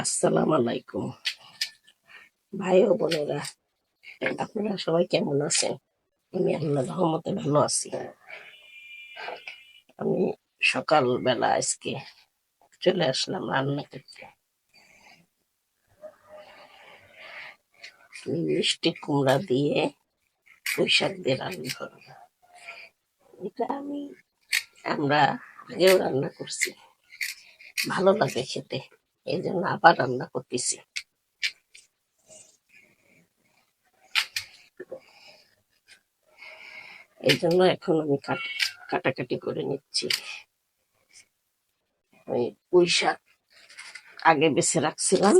আসসালামু আলাইকুম ভাই ও বোনেরা, আপনারা সবাই কেমন আছেন? আমি আল্লাহর রহমতে ভালো আছি। আমি সকালবেলা আজকে চলে আসলাম রান্না করতে। আমি মিষ্টি কুমড়া দিয়ে পুঁই শাক দিয়ে রান্না করব। এটা আমরা আগেও রান্না করছি, ভালো লাগে খেতে, এই জন্য আবার রান্না করতেছি। এই জন্য এখন আমি কাটাকাটি করে নিচ্ছি। ওই পুঁই শাক আগে বেছে রাখছিলাম,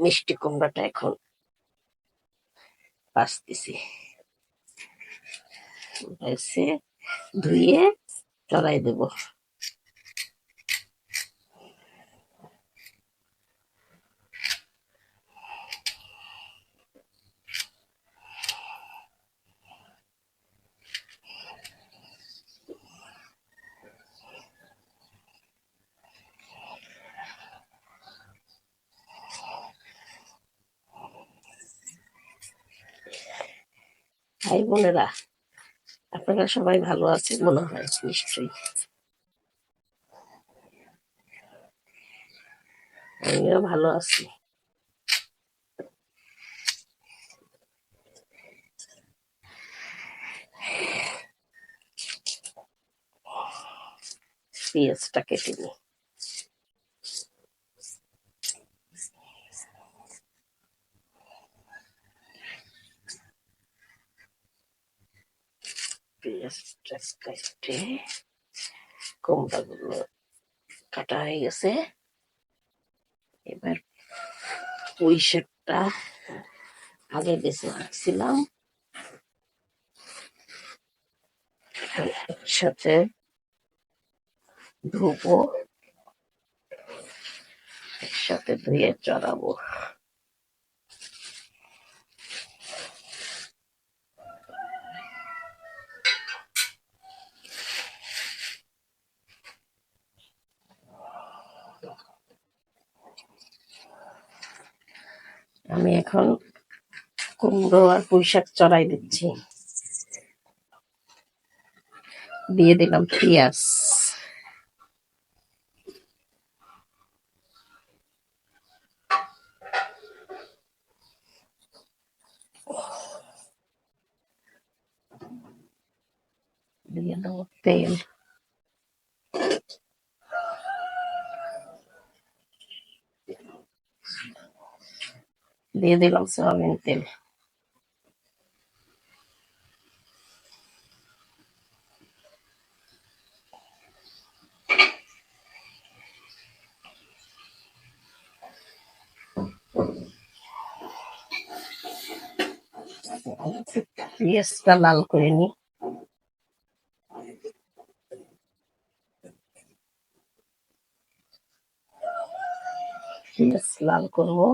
মিষ্টি কুমড়াটা এখন বাছতেছি। বেছে ধুয়ে চড়াই দেব। ভাই বোনেরা, আপনারা সবাই ভালো আছেন মনে হয়, নিশ্চয়ই। আমিও ভালো আছি। পেঁয়াজটা কেটে নি। পেঁয়াজটা কেটে কুমড়া গুলো কাটা হয়ে গেছে। এবার পুঁই শাকটা আগে বেছে রাখছিলাম, একসাথে ধুবো, একসাথে ধুয়ে চড়াবো। আমি এখন কুমড়ো আর পুঁই শাক চড়াই দিচ্ছি। দিয়ে দিলাম পেঁয়াজ, দিয়ে দেবো তেল, দিয়ে দিলাম সয়াবিন তেল। পেঁয়াজটা লাল করে নি। পেঁয়াজ লাল করবো।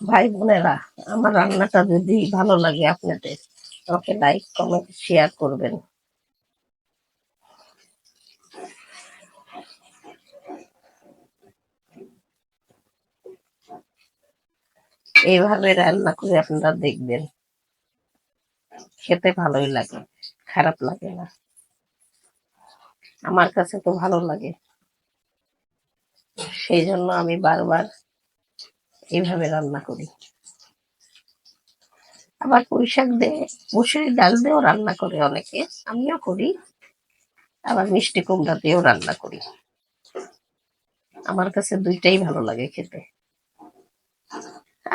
ভাই বোনেরা, আমার রান্নাটা যদি ভালো লাগে আপনাদের, আমাকে লাইক কমেন্ট শেয়ার করবেন। এইভাবে রান্না করে আপনারা দেখবেন, খেতে ভালোই লাগে, খারাপ লাগে না। আমার কাছে তো ভালো লাগে, সেই জন্য আমি বারবার এইভাবে রান্না করি। আবার পুঁই শাক দিয়ে, মুসুরি ডাল দিয়েও রান্না করে অনেকে, আমিও করি। আবার মিষ্টি কুমড়া দিয়েও রান্না করি। আমার কাছে দুইটাই ভালো লাগে খেতে।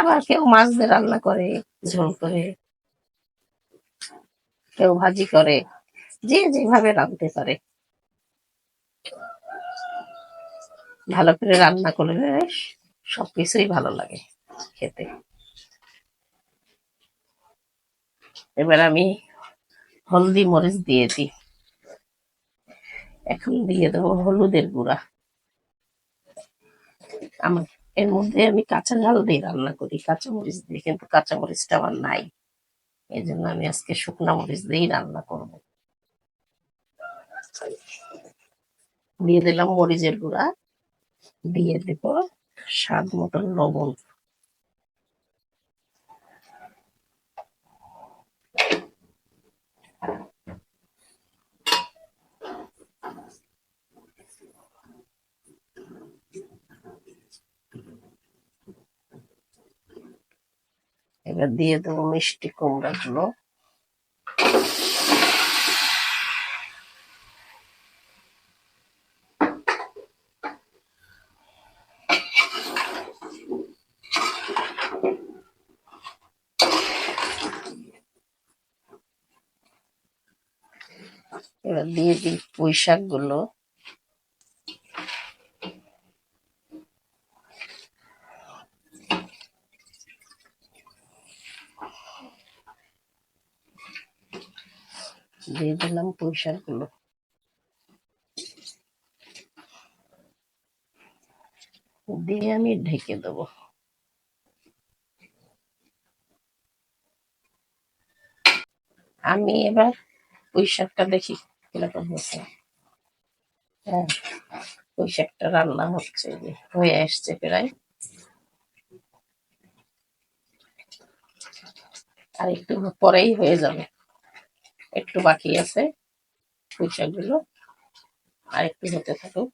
আবার কেউ মাছ দিয়ে রান্না করে, ঝোল করে, কেউ ভাজি করে, যে যেভাবে রাঁধতে পারে। ভালো করে রান্না করলে সবকিছুই ভালো লাগে খেতে। এবার আমি হলদি মরিচ দিয়ে দিই। এখন দিয়ে দেবো হলুদের গুঁড়া। আমার এর মধ্যে আমি কাঁচা ঝাল দিয়ে রান্না করি, কাঁচামরিচ দিয়ে, কিন্তু কাঁচামরিচটা আমার নাই। এই জন্য আমি আজকে শুকনা মরিচ দিয়েই রান্না করব। দিয়ে দিলাম মরিচের গুঁড়া, দিয়ে দেব স্বাদ মতন লবণ। এবার দিয়ে দেবো মিষ্টি কুমড়া গুলো। এবার দিয়ে দিই পুঁই শাক গুলো। দিয়ে দিলাম পুঁই শাক গুলো, দিয়ে আমি ঢেকে দেবো। আমি এবার পুঁই শাকটা দেখি কিরকম হয়েছে। হ্যাঁ, পুঁই শাকটা রান্না হচ্ছে, যে হয়ে আসছে প্রায়, আর একটু পরেই হয়ে যাবে। একটু বাকি আছে পুঁই শাকগুলো, আর একটু হতে থাকুক।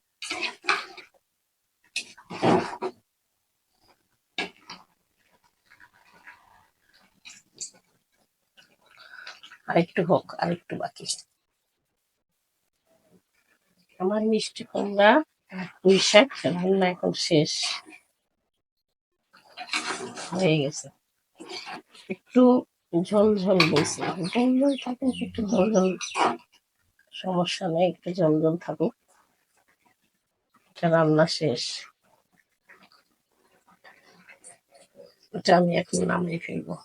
আর একটু হোক, আর একটু বাকি। আমার মিষ্টি কুমড়া আর পুঁই শাক রান্না এখন শেষ হয়ে গেছে। একটু ঝোল ঝোল বলছে, ঝোল ঝোল থাকুক, একটু ঝোল ঝোল, সমস্যা নেই, একটু ঝোল ঝোল থাকুক। এটা রান্না শেষ, এটা আমি এখন নামিয়ে ফেলবো।